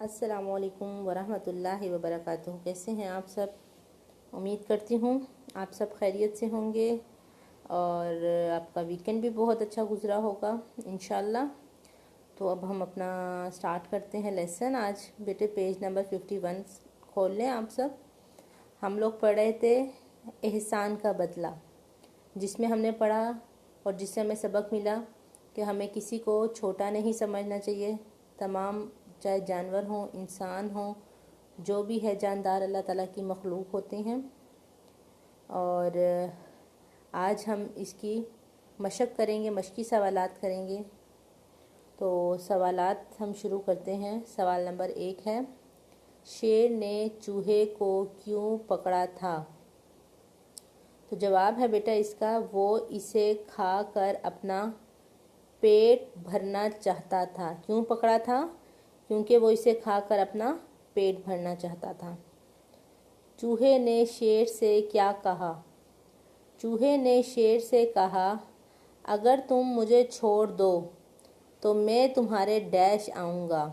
अस्सलामुअलैकुम वरहमतुल्लाहि वबरकातुहू। कैसे हैं आप सब? उम्मीद करती हूँ आप सब खैरियत से होंगे और आपका वीकेंड भी बहुत अच्छा गुज़रा होगा इंशाल्लाह। तो अब हम अपना स्टार्ट करते हैं लेसन। आज बेटे पेज नंबर 51 खोल लें आप सब। हम लोग पढ़ रहे थे एहसान का बदला, जिसमें हमने पढ़ा और जिससे हमें सबक मिला कि हमें किसी को छोटा नहीं समझना चाहिए। तमाम चाहे जानवर हों, इंसान हों, जो भी है जानदार अल्लाह ताला की मखलूक होते हैं। और आज हम इसकी मशक करेंगे, मशकी सवालात करेंगे। तो सवालात हम शुरू करते हैं। सवाल नंबर 1 है, शेर ने चूहे को क्यों पकड़ा था? तो जवाब है बेटा इसका, वो इसे खा कर अपना पेट भरना चाहता था। क्यों पकड़ा था? क्योंकि वो इसे खाकर अपना पेट भरना चाहता था। चूहे ने शेर से क्या कहा? चूहे ने शेर से कहा, अगर तुम मुझे छोड़ दो तो मैं तुम्हारे डैश आऊँगा,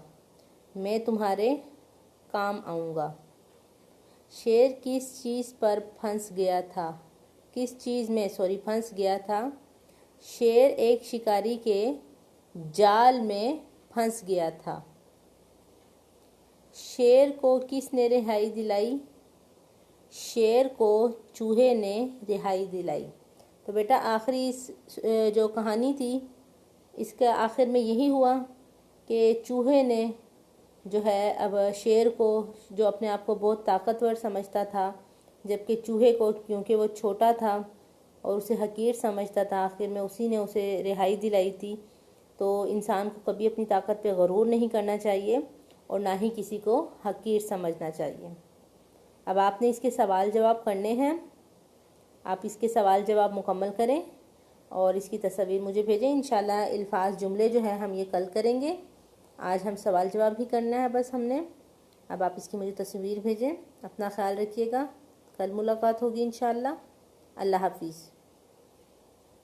मैं तुम्हारे काम आऊँगा। शेर किस चीज़ पर फंस गया था? किस चीज़ में फंस गया था? शेर एक शिकारी के जाल में फंस गया था। शेर को किसने रिहाई दिलाई? शेर को चूहे ने रिहाई दिलाई। तो बेटा आखिरी इस जो कहानी थी, इसके आखिर में यही हुआ कि चूहे ने जो है अब शेर को, जो अपने आप को बहुत ताकतवर समझता था, जबकि चूहे को क्योंकि वो छोटा था और उसे हकीर समझता था, आखिर में उसी ने उसे रिहाई दिलाई थी। तो इंसान को कभी अपनी ताकत पे गरूर नहीं करना चाहिए और ना ही किसी को हकीर समझना चाहिए। अब आपने इसके सवाल जवाब करने हैं। आप इसके सवाल जवाब मुकम्मल करें और इसकी तस्वीर मुझे भेजें। इंशाल्लाह अल्फाज जुमले जो है हम ये कल करेंगे। आज हम सवाल जवाब भी करना है बस हमने। अब आप इसकी मुझे तस्वीर भेजें। अपना ख्याल रखिएगा। कल मुलाकात होगी इंशाल्लाह। अल्लाह हाफिज़।